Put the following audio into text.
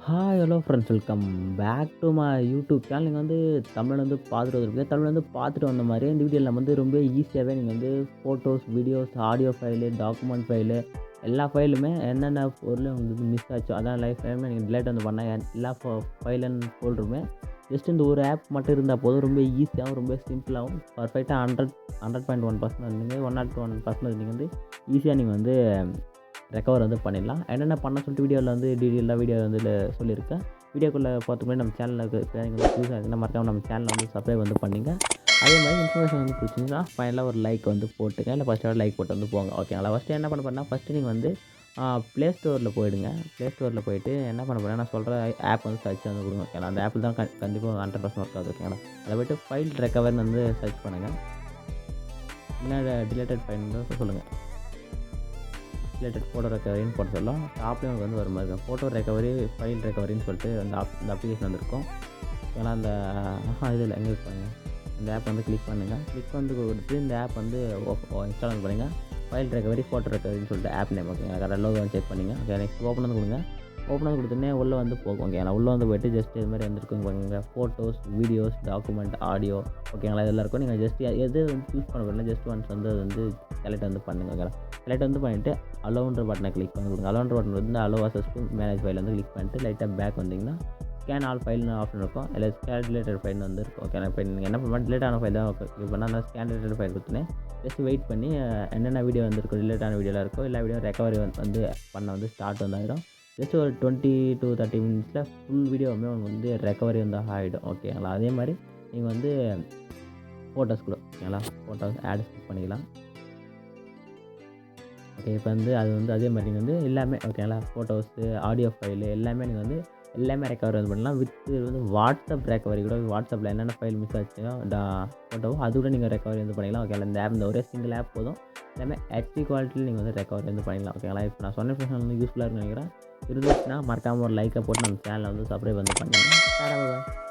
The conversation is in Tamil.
Hi hello friends, welcome back to my YouTube channel. நீங்கள் வந்து தமிழ் வந்து பார்த்துட்டு வந்துருப்பீங்க. தமிழ் வந்து பார்த்துட்டு வந்த மாதிரி இந்த வீடியோவில் நம்ம வந்து ரொம்ப ஈஸியாகவே நீங்கள் வந்து photos, videos, audio file, document file எல்லா ஃபைலுமே என்னென்ன பொருள் உங்களுக்கு மிஸ் ஆச்சோ அதான் லைஃப் டைமில் நீங்கள் டிலேட் வந்து பண்ண எல்லா ஃபைல் அண்ட் ஃபோல்டருமே ஜஸ்ட் இந்த ஒரு ஆப் மட்டும் இருந்தால் போதும். ரொம்ப ஈஸியாகவும் ரொம்ப சிம்பிளாகவும் பர்ஃபெக்டாக 100.1% நீங்கள் 101% நீங்கள் வந்து ஈஸியாக நீங்கள் வந்து ரெக்கவர் வந்து பண்ணிடலாம். என்னென்ன பண்ண சொல்லிட்டு வீடியோவில் வந்து டீட்டெயிலாக வீடியோ வந்து சொல்லியிருக்கேன். வீடியோக்குள்ளே பார்த்துக்கு முன்னாடி நம்ம சேனலுக்கு நீங்கள் புதுசாக இருக்குன்னா மறக்காம நம்ம சேனலை வந்து சப்ஸ்கிரைப் வந்து பண்ணிங்க. அதே மாதிரி இன்ஃபர்மேஷன் வந்து பிடிச்சிருந்துச்சுன்னா ஃபைனலாக ஒரு லைக் வந்து போட்டுங்க. இல்லை ஃபஸ்ட்டு லைக் போட்டு வந்து போங்க. ஓகேங்களா? ஃபஸ்ட்டு என்ன பண்ண போறேன்னா, ஃபஸ்ட்டு நீங்கள் வந்து ப்ளே ஸ்டோரில் போயிடுங்க. ப்ளே ஸ்டோரில் போயிட்டு என்ன பண்ண போறேன்னா, நான் சொல்கிற ஆப் வந்து சர்ச் வந்து கொடுங்க. ஓகேங்களா? அந்த ஆப்பில் தான் கண்டிப்பாக 100% ஒர்க் ஆகுது. ஓகேங்களா? அதை போய்ட்டு ஃபைல் ரெக்கவர்னு வந்து சர்ச் பண்ணுங்கள். என்ன டிலேட்டட் ஃபைல் வந்து சொல்லுங்கள். ரிலேட்டட் ஃபோட்டோ ரெக்கவரின்னு போட்டு சொல்லலாம். டாப்லேயும் உங்களுக்கு வந்து ஒரு மாதிரி இருக்கும். ஃபோட்டோ ரெக்கவரி, ஃபைல் ரெக்கவரின்னு சொல்லிட்டு அந்த இந்த அப்ளிகேஷன் வந்துருக்கும். ஏன்னா அந்த இதில் எங்கே இருப்பாங்க இந்த ஆப் வந்து கிளிக் பண்ணுங்கள். கிளிக் வந்து கொடுத்து இந்த ஆப் வந்து இன்ஸ்டால் வந்து பண்ணுங்கள். ஃபைல் ரெக்கவரி, ஃபோட்டோ ரெக்கவரின்னு சொல்லிட்டு ஆப் நேம். ஓகேங்களா? கரெக்டாக லோகோ செக் பண்ணிங்க. ஓகே, நெக்ஸ்ட் ஓப்பன் வந்து கொடுங்க. ஓப்பன் வந்து கொடுத்தோன்னே உள்ளே வந்து போகும். ஓகேங்களா? உள்ளே வந்து போய்ட்டு ஜஸ்ட் இது மாதிரி வந்துருக்குங்க பாருங்க. Photos, videos, document, audio. ஓகேங்களா? இதெல்லாம் இருக்கும். நீங்கள் ஜஸ்ட் எது வந்து சூஸ் பண்ண போகிறீங்களா ஜஸ்ட் ஒன்ஸ் வந்து அது வந்து செலக்ட் வந்து பண்ணுங்கள். ஓகேங்களா? செலக்ட் வந்து பண்ணிவிட்டு அலோன்ற பட்டனை கிளிக் பண்ணி கொடுங்க. அலோன்ற பட்டன் வந்து allow access to manage file வந்து கிளிக் பண்ணிட்டு லைட்டாக பேக் வந்தீங்கன்னா ஸ்கேன் ஆல் ஃபைல்னு ஆப்ஷன் இருக்கும். இல்லை ஸ்கேன் டிலேட்டட் ஃபைல்னு வந்து இருக்கும். ஓகே, இப்போ நீங்கள் என்ன பண்ணால் டிலேட் ஆன ஃபைல் தான் கிளிக் பண்ணால் அந்த ஸ்கேன் டிலேட்டட் ஃபைல் கொடுத்துனே ஜஸ்ட் வெயிட் பண்ணி என்னென்ன வீடியோ வந்துருக்கும், ரிலேட் ஆன வீடியோலாம் இருக்கோ எல்லா வீடியோ ரெக்கவரி வந்து பண்ண வந்து ஸ்டார்ட் வந்து ஆகிடும். ஜஸ்ட் ஒரு 20 to 30 மினிட்ஸில் ஃபுல் வீடியோவுமே உங்களுக்கு வந்து ரெக்கவரி வந்து ஆகிடும். ஓகேங்களா? அதே மாதிரி நீங்கள் வந்து ஃபோட்டோஸ் கூட ஓகேங்களா? ஃபோட்டோஸ் ஆட் ஸ்கிப் பண்ணிக்கலாம். ஓகே, இப்போ வந்து அது வந்து அதே மாதிரி நீங்கள் வந்து எல்லாமே ஓகேங்களா? ஃபோட்டோஸு, ஆடியோ ஃபைலு எல்லாமே நீங்கள் வந்து எல்லாமே ரெக்கவரி வந்து பண்ணலாம். வந்து வாட்ஸ்அப் ரெக்கவரி கூட வாட்ஸ்அப்பில் என்னென்ன ஃபைல் மிஸ் ஆச்சுன்னா ஃபோட்டோவோ அது கூட நீங்கள் ரெக்கவரி வந்து பண்ணிக்கலாம். ஓகேங்களா? இந்த ஆப் இந்த ஒரே சிங்கிள் ஆப் போதும். எல்லாமே ஹெச்டி குவாலிட்டியில் நீங்கள் வந்து ரெக்கவரி வந்து பண்ணிக்கலாம். ஓகேங்களா? இப்போ நான் சொன்ன இன்ஃபர்மேஷன் வந்து யூஸ்ஃபுல்லாக இருக்குன்னு நினைக்கிறேன். இருந்துச்சுன்னா மறக்காமல் ஒரு லைக்கை போட்டு நம்ம சேனலை வந்து சப்ஸ்கிரைப் வந்து பண்ணுங்கள்.